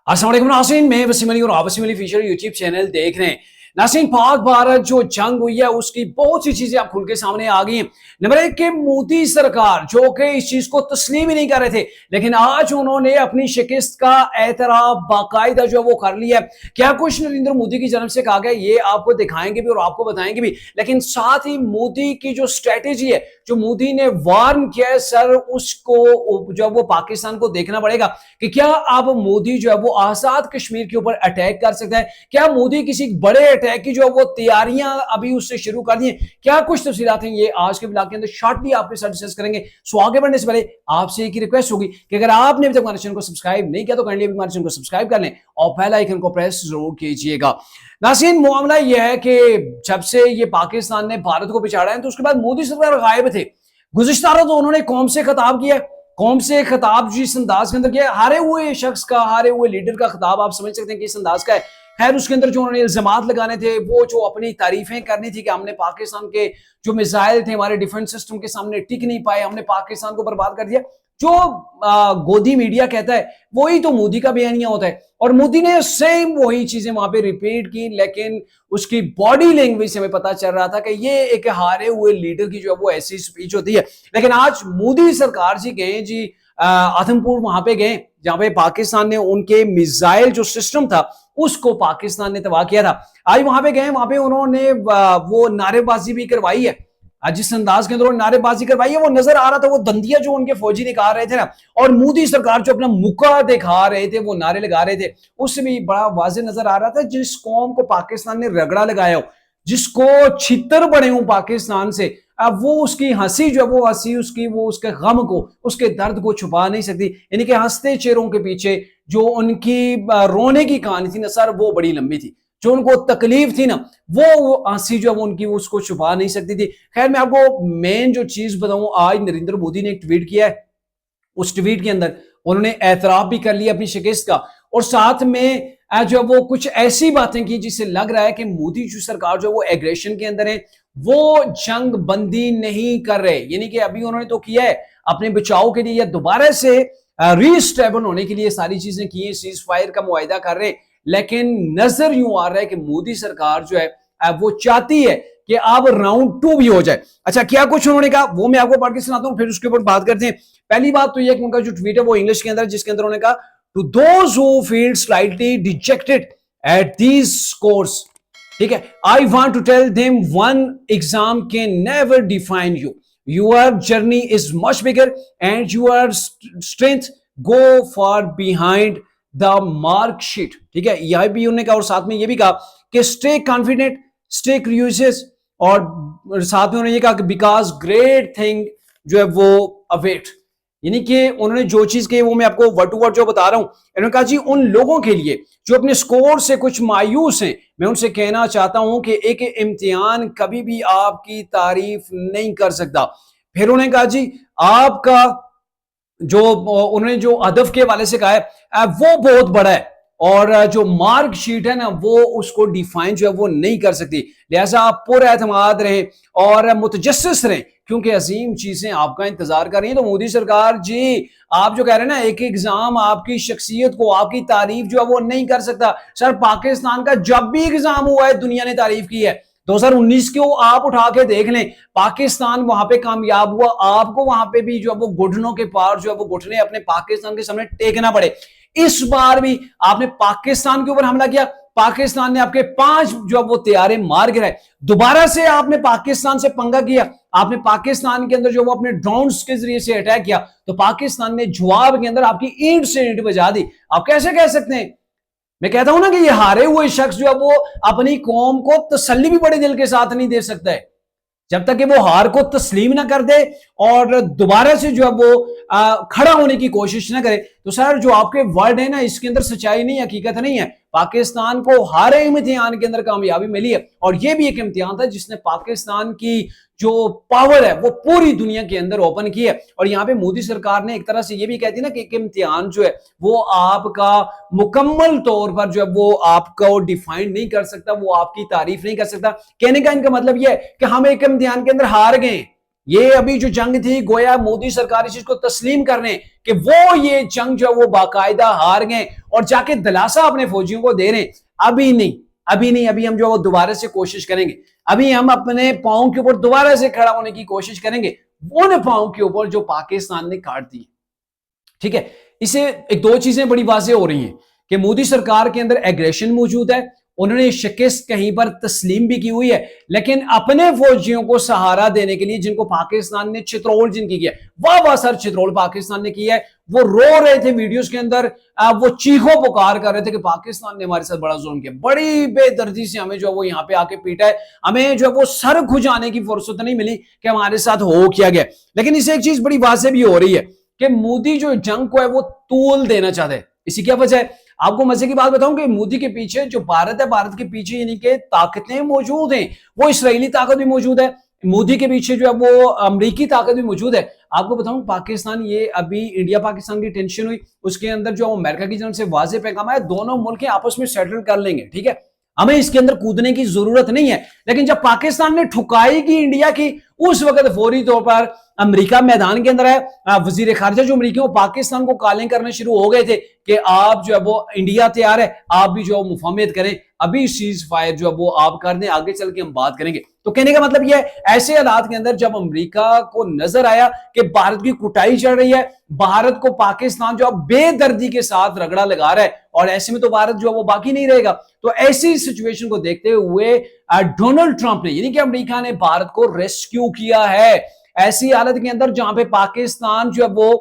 अस्सलाम वालेकुम नाज़रीन, मैं वसीम अली और आप Wasim Ali official YouTube channel देख रहे हैं। नाज़रीन, पाक भारत जो जंग हुई है उसकी बहुत सी चीजें अब खुल के सामने आ गई हैं। नंबर एक के मोदी सरकार जो कि इस चीज को तस्लीम ही नहीं कर रहे थे, लेकिन आज उन्होंने अपनी शिकस्त का एतराफ बाकायदा जो है वो कर लिया है। क्या कुछ नरेंद्र मोदी की जन्म से कहा गया ये आपको दिखाएंगे भी और आपको बताएंगे भी, लेकिन साथ ही मोदी की जो स्ट्रेटेजी है, जो मोदी ने वार्न किया है सर, उसको जो वो पाकिस्तान को देखना पड़ेगा कि क्या अब मोदी जो है वो आजाद कश्मीर के ऊपर अटैक कर सकता है। क्या मोदी किसी बड़े अटैक की जो है वो तैयारियां अभी उससे शुरू कर दी हैं। क्या कुछ तफसीलात हैं ये आज के ब्लॉग के अंदर शॉर्टली आपके साथ डिस्कस करेंगे। सो आगे बढ़ने से पहले आपसे एक ही रिक्वेस्ट होगी कि अगर आपने अभी तक हमारे चैनल को सब्सक्राइब नहीं किया तो काइंडली हमारे चैनल को सब्सक्राइब कर लें और बेल आइकन को प्रेस जरूर कीजिएगा। नाज़रीन, मामला यह है कि जब से ये पाकिस्तान ने भारत को पिछाड़ा है तो उसके बाद मोदी सरकार गायब थे। गुज़िश्ता तो उन्होंने कौम से खिताब किया, कौम से खिताब जिस अंदाज के अंदर किया, हारे हुए शख्स का, हारे हुए लीडर का खिताब आप समझ सकते हैं कि इस अंदाज का है। खैर, उसके अंदर जो उन्होंने इल्जामात लगाने थे, वो जो अपनी तारीफें करनी थी कि हमने पाकिस्तान के जो मिसाइल थे हमारे डिफेंस सिस्टम के सामने टिक नहीं पाए, हमने पाकिस्तान को बर्बाद कर दिया, जो गोदी मीडिया कहता है वही तो मोदी का बयानिया होता है। और मोदी ने सेम वही चीजें वहां पे रिपीट की, लेकिन उसकी बॉडी लैंग्वेज से हमें पता चल रहा था कि ये एक हारे हुए लीडर की जो है वो ऐसी स्पीच होती है। लेकिन आज मोदी सरकार जी गए जी आदमपुर, वहां पे गए जहां पे पाकिस्तान ने उनके मिसाइल जो सिस्टम था उसको पाकिस्तान ने तबाह किया था। आज वहां पे गए, वहां पे उन्होंने वो नारेबाजी भी करवाई है। आज जिस अंदाज के अंदर नारेबाजी करवाई है वो नजर आ रहा था, वो दंदिया जो उनके फौजी निकाल रहे थे ना, और मोदी सरकार जो अपना मुक्का दिखा रहे थे, वो नारे लगा रहे थे, उससे भी बड़ा वाज़ेह नजर आ रहा था जिस कौम को पाकिस्तान ने रगड़ा लगाया हो, जिसको छितर बने हो पाकिस्तान से, अब वो उसकी हंसी जो वो हंसी उसकी वो उसके गम को, उसके दर्द को छुपा नहीं सकती। यानी कि हंसते चेहरों के पीछे जो उनकी रोने की कहानी थी ना सर, वो बड़ी लंबी थी। जो उनको तकलीफ थी ना, वो हंसी जो वो उनकी उसको छुपा नहीं सकती थी। खैर, मैं आपको मेन जो चीज बताऊं, आज नरेंद्र मोदी ने एक ट्वीट किया है। उस ट्वीट के अंदर उन्होंने एतराफ भी कर लिया अपनी शिकस्त का, और साथ में जो वो कुछ ऐसी बातें की जिससे लग रहा है कि मोदी जो सरकार जो वो एग्रेशन के अंदर है, वो जंग बंदी नहीं कर रहे। यानी कि अभी उन्होंने तो किया है अपने बचाव के लिए या दोबारा से रीस्टेबल होने के लिए सारी चीजें की है, सीज फायर का मुआहिदा कर रहे हैं, लेकिन नजर यूं आ रहा है कि मोदी सरकार जो है वो चाहती है कि अब राउंड 2 भी हो जाए। अच्छा, क्या कुछ उन्होंने कहा वो मैं आपको पढ़ के सुनाता हूं, फिर उसके ऊपर बात करते हैं। पहली बात तो यह कि उनका जो ट्वीट है वो इंग्लिश के अंदर, जिसके अंदर उन्होंने कहा, to those who feel slightly dejected at these scores, ठीक है, I want to tell them one exam can never define you, your journey is much bigger and your strength go for behind the mark sheet. ठीक है, यह भी उन्होंने कहा, और साथ में यह भी कहा कि स्टे कॉन्फिडेंट, स्टे क्यूरियस, और साथ में उन्होंने ये कहा कि बिकॉज ग्रेट थिंग जो है वो अवेट। यानी कि उन्होंने जो चीज कही वो मैं आपको वर्ड टू वर्ड जो बता रहा हूं। उन्होंने कहा जी, उन लोगों के लिए जो अपने स्कोर से कुछ मायूस हैं, मैं उनसे कहना चाहता हूं कि एक इम्तिहान कभी भी आपकी तारीफ नहीं कर सकता। फिर उन्होंने कहा जी, आपका जो उन्होंने जो हदफ के हवाले से कहा है वो बहुत बड़ा है, और जो मार्क शीट है ना वो उसको डिफाइन जो है वो नहीं कर सकती। लिहाजा आप पूरा एतमाद रहें और मुतजस्सिस रहें, क्योंकि अजीम चीजें आपका इंतजार कर रही हैं। तो मोदी सरकार जी, आप जो कह रहे हैं ना एक एग्जाम आपकी शख्सियत को, आपकी तारीफ जो है वो नहीं कर सकता। सर, पाकिस्तान का जब भी एग्जाम हुआ है दुनिया ने तारीफ की है। 2019 को आप उठा के देख लें, पाकिस्तान वहां पे कामयाब हुआ, आपको वहां पे भी जो है वो घुटनों के पार जो है वो घुटने अपने पाकिस्तान के सामने टेकना पड़े। इस बार भी आपने पाकिस्तान के ऊपर हमला किया, पाकिस्तान ने आपके 5 जो वो तैयारे मार गिराए। दोबारा से आपने पाकिस्तान से पंगा किया, आपने पाकिस्तान के अंदर जो वो अपने ड्रोन्स के जरिए से अटैक किया, तो पाकिस्तान ने जवाब के अंदर आपकी ईंट से ईंट बजा दी। आप कैसे कह सकते हैं? मैं कहता हूं ना कि ये हारे हुए शख्स जो है वो अपनी कौम को तसल्ली भी बड़े दिल के साथ नहीं दे सकता है, जब तक कि वो हार को तस्लीम ना कर दे और दोबारा से जो है वो खड़ा होने की कोशिश ना करे। तो सर, जो आपके वर्ड है ना, इसके अंदर सच्चाई नहीं, हकीकत नहीं है। पाकिस्तान को हर इम्तिहान के अंदर कामयाबी मिली है, और ये भी एक इम्तिहान था जिसने पाकिस्तान की जो पावर है वो पूरी दुनिया के अंदर ओपन की है। और यहाँ पे मोदी सरकार ने एक तरह से ये भी कहती है ना कि एक इम्तिहान जो है वो आपका मुकम्मल तौर पर जो है वो आपको डिफाइन नहीं कर सकता, वो आपकी तारीफ नहीं कर सकता। कहने का इनका मतलब यह है कि हम एक इम्तिहान के अंदर हार गए, ये अभी जो जंग थी, गोया मोदी सरकार इस चीज को तस्लीम करने कि वो ये जंग जो वो बाकायदा हार गए और जाके दिलासा अपने फौजियों को दे रहे। अभी नहीं, अभी नहीं, अभी हम जो वो दोबारा से कोशिश करेंगे, अभी हम अपने पांव के ऊपर दोबारा से खड़ा होने की कोशिश करेंगे, उन पांव के ऊपर जो पाकिस्तान ने काट दी। ठीक है, इसे एक दो चीजें बड़ी वाज़ेह हो रही हैं कि मोदी सरकार के अंदर एग्रेशन मौजूद है, उन्होंने शिकस्त कहीं पर तस्लीम भी की हुई है, लेकिन अपने फौजियों को सहारा देने के लिए जिनको पाकिस्तान ने चित्रोल जिनकी किया, वाह वाह सर चित्रोल पाकिस्तान ने किया है, वो रो रहे थे वीडियोस के अंदर, वो चीखो पुकार कर रहे थे कि पाकिस्तान ने हमारे साथ बड़ा जुल्म किया, बड़ी बेदर्दी से हमें जो है वो यहाँ पे आके पीटा है, हमें जो है वो सर खुजाने की फुर्सत नहीं मिली कि हमारे साथ हो किया गया। लेकिन इससे एक चीज बड़ी वाज़ेह भी हो रही है कि मोदी जो जंग को है वो तूल देना चाहते हैं। इसी क्या वजह है, आपको मजे की बात बताऊं कि मोदी के पीछे जो भारत है, भारत के पीछे यानी कि ताकतें मौजूद हैं, वो इसराइली ताकत भी मौजूद है, मोदी के पीछे जो है वो अमेरिकी ताकत भी मौजूद है। आपको बताऊं पाकिस्तान, ये अभी इंडिया पाकिस्तान की टेंशन हुई, उसके अंदर जो अमेरिका की तरफ से वाज़ेह पैगाम है, दोनों मुल्क आपस में सेटल कर लेंगे, ठीक है, हमें इसके अंदर कूदने की जरूरत नहीं है। लेकिन जब पाकिस्तान ने ठुकाई की इंडिया की, उस वक्त फौरी तौर पर अमेरिका मैदान के अंदर है, वजीर खारजा जो अमेरिकी पाकिस्तान को कॉलिंग करने शुरू हो गए थे कि आप जो है वो इंडिया तैयार है, आप भी जो मुफाहमत करें, अभी सीज फायर जो है वो आप कर दें, आगे चल के हम बात करेंगे। तो कहने का मतलब यह है, ऐसे हालात के अंदर जब अमेरिका को नजर आया कि भारत की कुटाई चल रही है, भारत को पाकिस्तान जो बेदर्दी के साथ रगड़ा लगा रहा है, और ऐसे में तो भारत जो है वो बाकी नहीं रहेगा, तो ऐसी सिचुएशन को देखते हुए डोनाल्ड ट्रंप ने यानी कि अमेरिका ने भारत को रेस्क्यू किया है ऐसी हालत के अंदर जहां पे पाकिस्तान जो है वो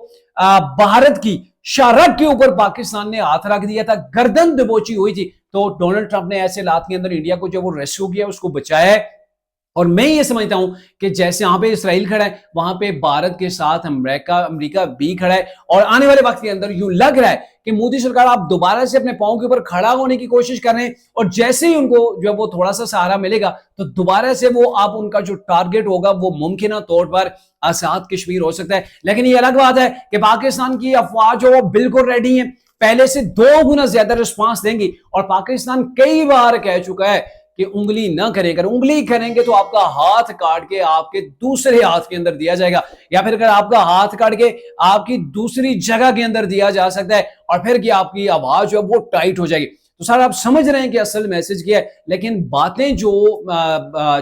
भारत की शारक के ऊपर पाकिस्तान ने हाथ रख दिया था, गर्दन दबोची हुई थी। तो डोनाल्ड ट्रंप ने ऐसे हालात के अंदर इंडिया को जो वो रेस्क्यू किया, उसको बचाया है। और मैं ये समझता हूं कि जैसे यहां पे इसराइल खड़ा है, वहां पे भारत के साथ अमेरिका भी खड़ा है, और आने वाले वक्त के अंदर यूं लग रहा है कि मोदी सरकार आप दोबारा से अपने पांव के ऊपर खड़ा होने की कोशिश कर रहे हैं, और जैसे ही उनको जो है वो थोड़ा सा सहारा मिलेगा, तो दोबारा से वो आप उनका जो टारगेट होगा वो मुमकिन तौर पर आजाद कश्मीर हो सकता है। लेकिन ये अलग बात है कि पाकिस्तान की अफवाह जो वो बिल्कुल रेडी है, पहले से 2 गुना ज्यादा रिस्पांस देंगी, और पाकिस्तान कई बार कह चुका है कि उंगली ना करें, अगर उंगली करेंगे तो आपका हाथ काट के आपके दूसरे हाथ के अंदर दिया जाएगा, या फिर अगर आपका हाथ काट के आपकी दूसरी जगह के अंदर दिया जा सकता है, और फिर कि आपकी आवाज जो है वो टाइट हो जाएगी। तो सर आप समझ रहे हैं कि असल मैसेज क्या है, लेकिन बातें जो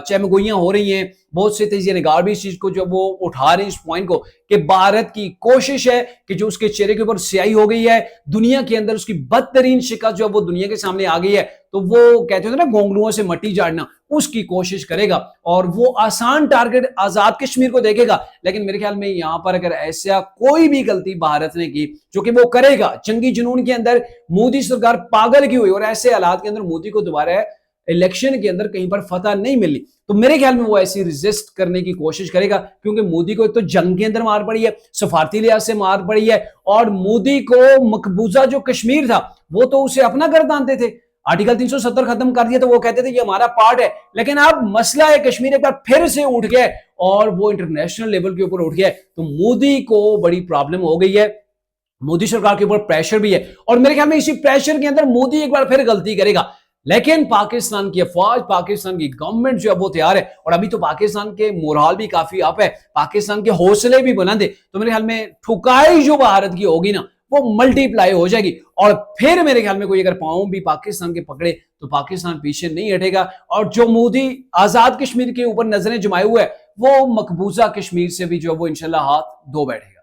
चमगोइयां हो रही हैं, बहुत से तेजी निगार भी इस चीज को जो वो उठा रहे हैं, इस पॉइंट को, कि भारत की कोशिश है कि जो उसके चेहरे के ऊपर स्याही हो गई है, दुनिया के अंदर उसकी बदतरीन शिकस्त जो वो दुनिया के सामने आ गई है, तो वो कहते थे ना घोंगलुओं से मट्टी झाड़ना, उसकी कोशिश करेगा, और वो आसान टारगेट आजाद कश्मीर को देखेगा। लेकिन मेरे ख्याल में यहां पर अगर ऐसा कोई भी गलती भारत ने की, जो कि वो करेगा, जंगी जुनून के अंदर मोदी सरकार पागल की हुई और ऐसे हालात के अंदर मोदी को दोबारा इलेक्शन के अंदर कहीं पर फतह नहीं मिली, तो मेरे ख्याल में वो ऐसी रिजिस्ट करने की कोशिश करेगा, क्योंकि मोदी को एक तो जंग के अंदर मार पड़ी है, सफारती लिहाज से मार पड़ी है, और मोदी को मकबूजा जो कश्मीर था वो तो उसे अपना गर्दानते थे, आर्टिकल 370 खत्म कर दिया तो वो कहते थे ये हमारा पार्ट है। लेकिन अब मसला है कश्मीर एक बार फिर से उठ गया और वो इंटरनेशनल लेवल के ऊपर उठ गया, तो मोदी को बड़ी प्रॉब्लम हो गई है, मोदी सरकार के ऊपर प्रेशर भी है, और मेरे ख्याल में इसी प्रेशर के अंदर मोदी एक बार फिर गलती करेगा। लेकिन पाकिस्तान की अफवाज, पाकिस्तान की गवर्नमेंट जो है वो तैयार है, और अभी तो पाकिस्तान के मोराल भी काफी अप है, पाकिस्तान के हौसले भी बुलंद है, तो मेरे ख्याल में ठुकाई जो भारत की होगी ना वो मल्टीप्लाई हो जाएगी, और फिर मेरे ख्याल में कोई अगर पांव भी पाकिस्तान के पकड़े तो पाकिस्तान पीछे नहीं हटेगा, और जो मोदी आजाद कश्मीर के ऊपर नजरें जमाए हुए है, वो मकबूजा कश्मीर से भी जो वो इंशाल्लाह हाथ धो बैठेगा।